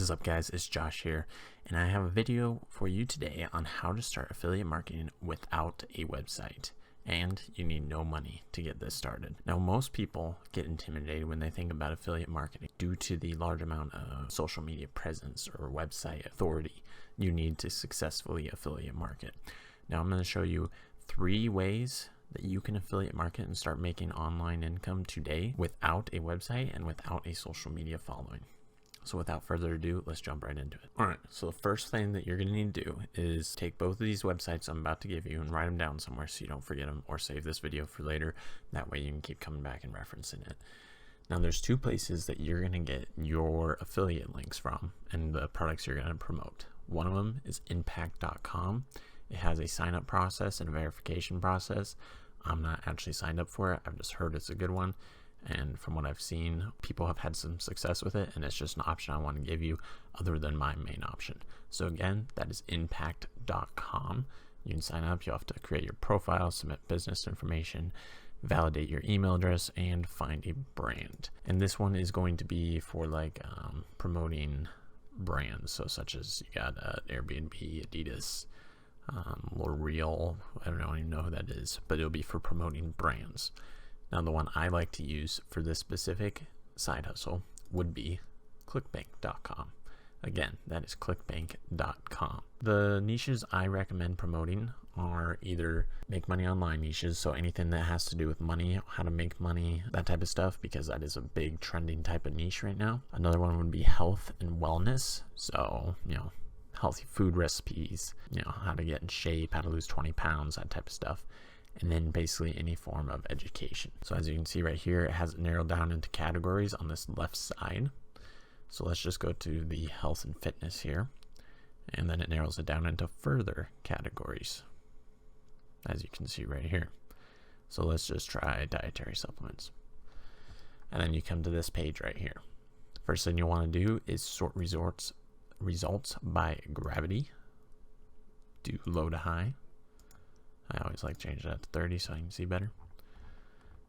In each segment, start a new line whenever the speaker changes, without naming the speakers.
What is up, guys? It's Josh here, and I have a video for you today on how to start affiliate marketing without a website. And you need no money to get this started. Now, most people get intimidated when they think about affiliate marketing due to the large amount of social media presence or website authority you need to successfully affiliate market. Now, I'm going to show you 3 ways that you can affiliate market and start making online income today without a website and without a social media following. So without further ado, let's jump right into it. All right, so the first thing that you're going to need to do is take both of these websites I'm about to give you and write them down somewhere so you don't forget them, or save this video for later. That way you can keep coming back and referencing it. Now, there's 2 places that you're going to get your affiliate links from and the products you're going to promote. One of them is impact.com. It has a sign-up process and a verification process. I'm not actually signed up for it. I've just heard it's a good one. And from what I've seen, people have had some success with it, and it's just an option I want to give you other than my main option. So again, that is impact.com. You can sign up. You'll have to create your profile, submit business information, validate your email address, and find a brand. And this one is going to be for promoting brands. So such as you got Airbnb, Adidas, L'Oreal. I don't even know who that is, but it'll be for promoting brands. Now, the one I like to use for this specific side hustle would be clickbank.com. Again, that is clickbank.com. The niches I recommend promoting are either make money online niches, so anything that has to do with money, how to make money, that type of stuff, because that is a big trending type of niche right now. Another one would be health and wellness. So, healthy food recipes, how to get in shape, how to lose 20 pounds, that type of stuff. And then basically any form of education. So as you can see right here, it has it narrowed down into categories on this left side. So let's just go to the health and fitness here, and then it narrows it down into further categories, as you can see right here. So let's just try dietary supplements. And then you come to this page right here. First thing you want to do is sort results by gravity. Do low to high. I always like to change that to 30 so I can see better.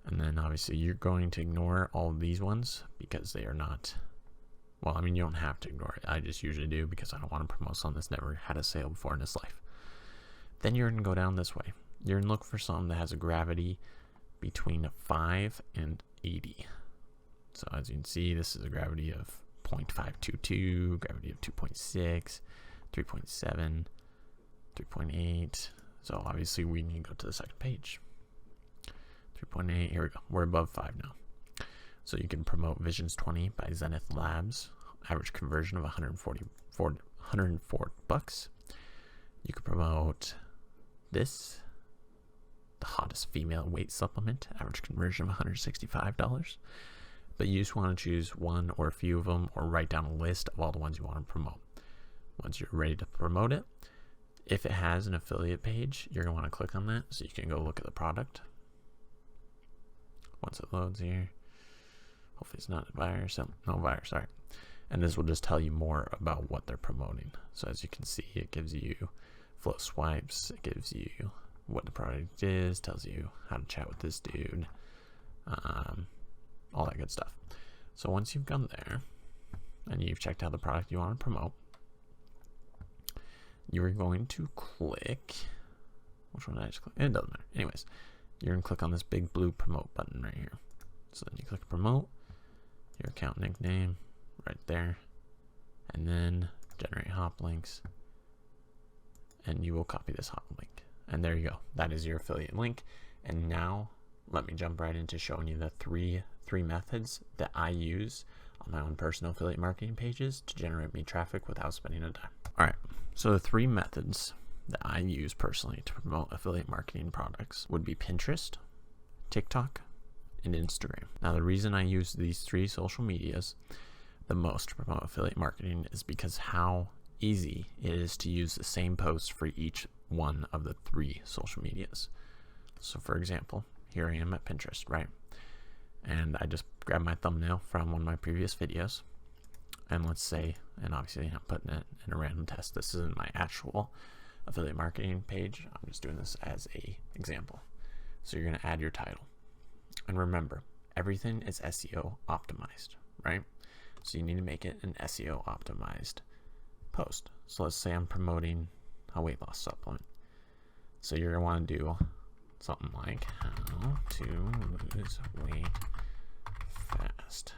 And then obviously you're going to ignore all of these ones because they are not, well, you don't have to ignore it. I just usually do because I don't want to promote something that's never had a sale before in its life. Then you're going to go down this way. You're going to look for something that has a gravity between 5 and 80. So as you can see, this is a gravity of 0.522, gravity of 2.6, 3.7, 3.8. So obviously we need to go to the second page. 3.8, here we go. We're above 5 now. So you can promote Visions 20 by Zenith Labs. Average conversion of $104. You can promote this, the hottest female weight supplement. Average conversion of $165. But you just want to choose one or a few of them, or write down a list of all the ones you want to promote. Once you're ready to promote it, if it has an affiliate page, you're going to want to click on that so you can go look at the product. Once it loads here, hopefully it's not a virus. No virus, sorry. And this will just tell you more about what they're promoting. So as you can see, it gives you flow swipes, it gives you what the product is, tells you how to chat with this dude, all that good stuff. So once you've gone there and you've checked out the product you want to promote, you're going to click, which one did I just click? It doesn't matter. Anyways, you're going to click on this big blue promote button right here. So then you click promote, your account nickname right there, and then generate hop links, and you will copy this hop link. And there you go. That is your affiliate link. And now let me jump right into showing you the three methods that I use on my own personal affiliate marketing pages to generate me traffic without spending a dime. All right, so the 3 methods that I use personally to promote affiliate marketing products would be Pinterest, TikTok, and Instagram. Now, the reason I use these 3 social medias the most to promote affiliate marketing is because how easy it is to use the same post for each one of the 3 social medias. So for example, here I am at Pinterest, right? And I just grabbed my thumbnail from one of my previous videos. And let's say, and obviously I'm putting it in a random test. This isn't my actual affiliate marketing page. I'm just doing this as a example. So you're going to add your title. And remember, everything is SEO optimized, right? So you need to make it an SEO optimized post. So let's say I'm promoting a weight loss supplement. So you're going to want to do something like how to lose weight fast.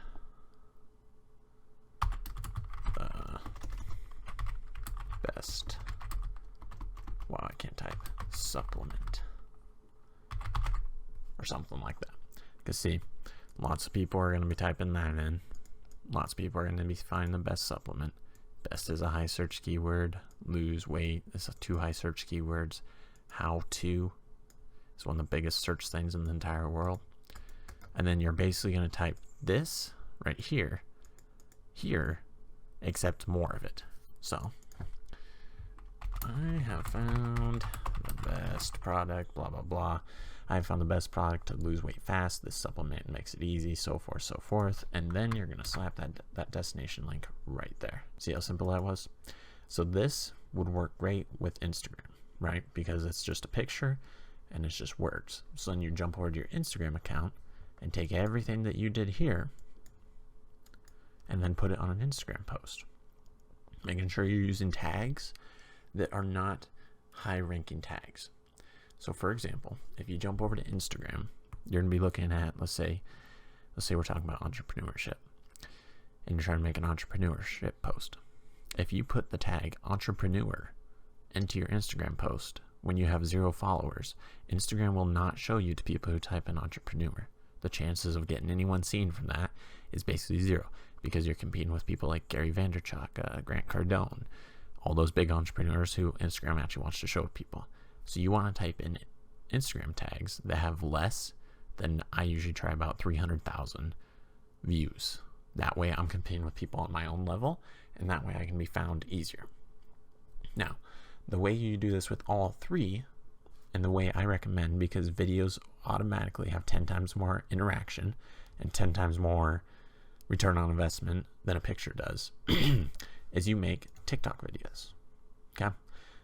The best, wow, I can't type, supplement. Or something like that. Because see, lots of people are going to be typing that in. Lots of people are going to be finding the best supplement. Best is a high search keyword. Lose weight is 2 high search keywords. How to is one of the biggest search things in the entire world. And then you're basically going to type this right here, except more of it. So, I have found the best product, blah, blah, blah. I found the best product to lose weight fast. This supplement makes it easy, so forth, so forth. And then you're going to slap that destination link right there. See how simple that was? So this would work great with Instagram, right? Because it's just a picture and it's just words. So then you jump over to your Instagram account and take everything that you did here and then put it on an Instagram post. Making sure you're using tags that are not high-ranking tags. So for example, if you jump over to Instagram, you're going to be looking at, let's say we're talking about entrepreneurship, and you're trying to make an entrepreneurship post. If you put the tag entrepreneur into your Instagram post when you have 0 followers, Instagram will not show you to people who type in entrepreneur. The chances of getting anyone seen from that is basically 0, because you're competing with people like Gary Vaynerchuk, Grant Cardone, all those big entrepreneurs who Instagram actually wants to show people. So you want to type in Instagram tags that have less than, I usually try about 300,000 views. That way I'm competing with people on my own level, and that way I can be found easier. Now, the way you do this with all 3, and the way I recommend, because videos automatically have 10 times more interaction and 10 times more return on investment than a picture does, is you make TikTok videos. Okay?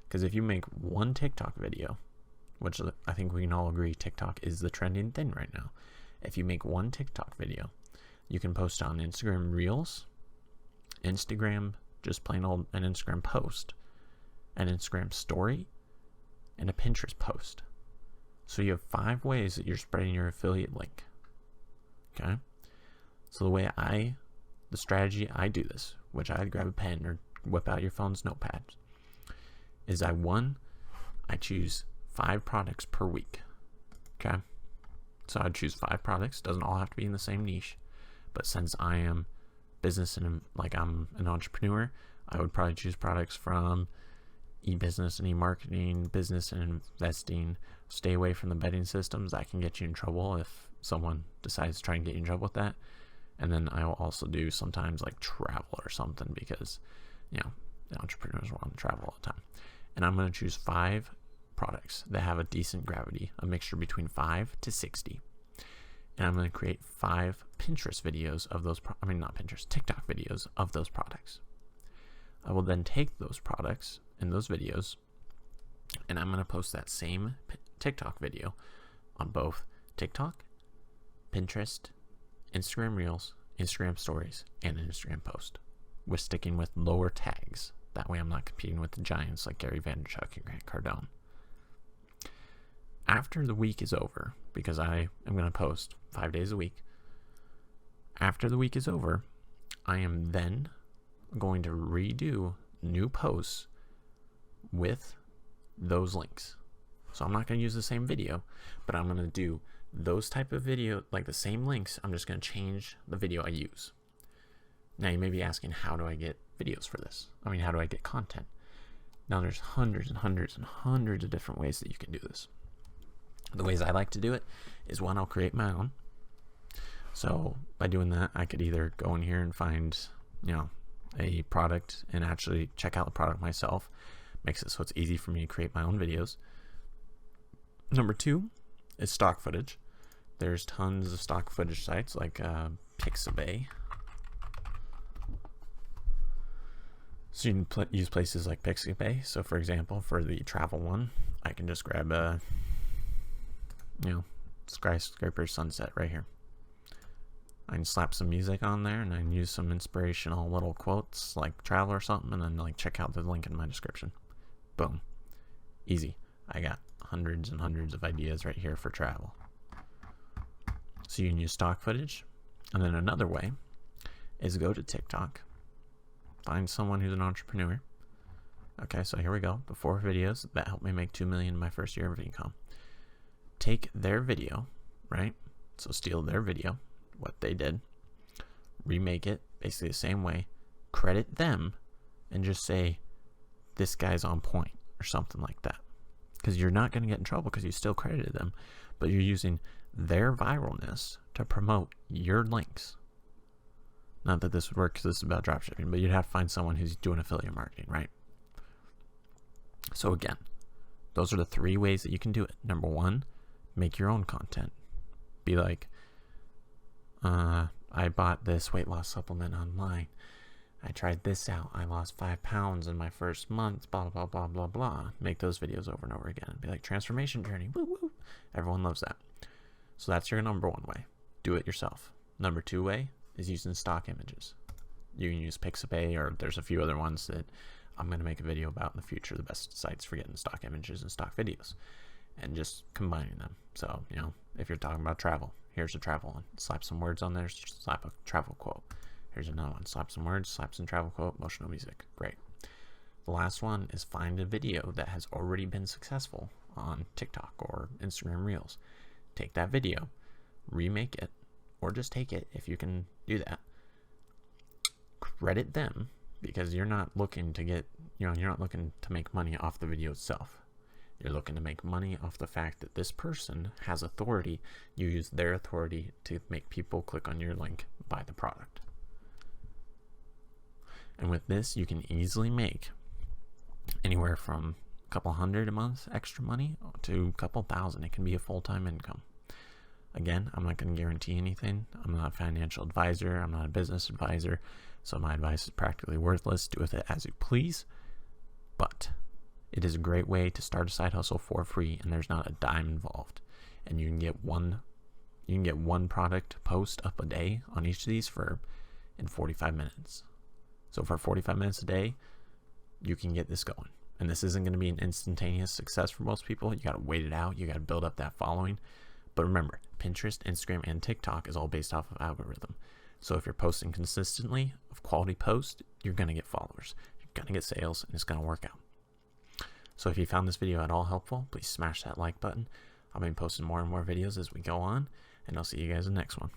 Because if you make one TikTok video, which I think we can all agree TikTok is the trending thing right now. If you make one TikTok video, you can post on Instagram Reels, Instagram, just plain old an Instagram post, an Instagram story, and a Pinterest post. So you have 5 ways that you're spreading your affiliate link. Okay? So the strategy I do this, which I grab a pen or whip out your phone's notepad, is I choose 5 products per week. Okay? So I'd choose 5 products. Doesn't all have to be in the same niche. But since I am business and like I'm an entrepreneur, I would probably choose products from e-business and e-marketing, business and investing. Stay away from the betting systems. That can get you in trouble if someone decides to try and get you in trouble with that. And then I will also do sometimes like travel or something, because, the entrepreneurs want to travel all the time. And I'm going to choose 5 products that have a decent gravity, a mixture between 5 to 60. And I'm going to create 5 Pinterest videos of those, TikTok videos of those products. I will then take those products and those videos, and I'm going to post that same TikTok video on both TikTok, Pinterest, Instagram Reels, Instagram Stories, and an Instagram post. We're sticking with lower tags. That way I'm not competing with the giants like Gary Vaynerchuk and Grant Cardone. After the week is over, because I am going to post 5 days a week, after the week is over, I am then going to redo new posts with those links. So I'm not going to use the same video, but I'm going to do those type of video, like the same links. I'm just going to change the video I use. Now you may be asking, how do I get videos for this? How do I get content? Now there's hundreds and hundreds and hundreds of different ways that you can do this. The ways I like to do it is, one, I'll create my own. So by doing that, I could either go in here and find, a product and actually check out the product myself. Makes it so it's easy for me to create my own videos. Number 2 is stock footage. There's tons of stock footage sites like Pixabay. So you can use places like Pixabay. So for example, for the travel one, I can just grab a skyscraper sunset right here. I can slap some music on there, and I can use some inspirational little quotes like travel or something, and then like check out the link in my description. Boom. Easy. I got hundreds and hundreds of ideas right here for travel. So you can use stock footage. And then another way is go to TikTok, find someone who's an entrepreneur. Okay, so here we go. The 4 videos that helped me make $2 million in my first year of income. Take their video, right? So steal their video, what they did, remake it basically the same way, credit them, and just say, this guy's on point or something like that. Because you're not going to get in trouble because you still credited them, but you're using their viralness to promote your links. Not that this would work because this is about dropshipping, but you'd have to find someone who's doing affiliate marketing, right? So again, those are the 3 ways that you can do it. Number 1, make your own content. Be like, I bought this weight loss supplement online. I tried this out. I lost 5 pounds in my first month, blah, blah, blah, blah, blah. Make those videos over and over again. Be like, transformation journey. Woo, woo. Everyone loves that. So that's your number 1 way. Do it yourself. Number 2 way is using stock images. You can use Pixabay, or there's a few other ones that I'm going to make a video about in the future, the best sites for getting stock images and stock videos, and just combining them. So, you know, if you're talking about travel, here's a travel one. Slap some words on there, slap a travel quote. Here's another one. Slap some words, slap some travel quote, motional music. Great. The last one is find a video that has already been successful on TikTok or Instagram Reels. Take that video, remake it, or just take it if you can do that. Credit them, because you're not looking to get, you're not looking to make money off the video itself. You're looking to make money off the fact that this person has authority. You use their authority to make people click on your link, buy the product. And with this, you can easily make anywhere from a couple hundred a month extra money to a couple thousand. It can be a full-time income. Again, I'm not going to guarantee anything. I'm not a financial advisor. I'm not a business advisor. So my advice is practically worthless. Do with it as you please. But it is a great way to start a side hustle for free, and there's not a dime involved. And you can get one product post up a day on each of these in 45 minutes. So for 45 minutes a day, you can get this going. And this isn't going to be an instantaneous success for most people. You got to wait it out. You got to build up that following. But remember, Pinterest, Instagram, and TikTok is all based off of algorithm. So if you're posting consistently of quality posts, you're going to get followers. You're going to get sales, and it's going to work out. So if you found this video at all helpful, please smash that like button. I'll be posting more and more videos as we go on, and I'll see you guys in the next one.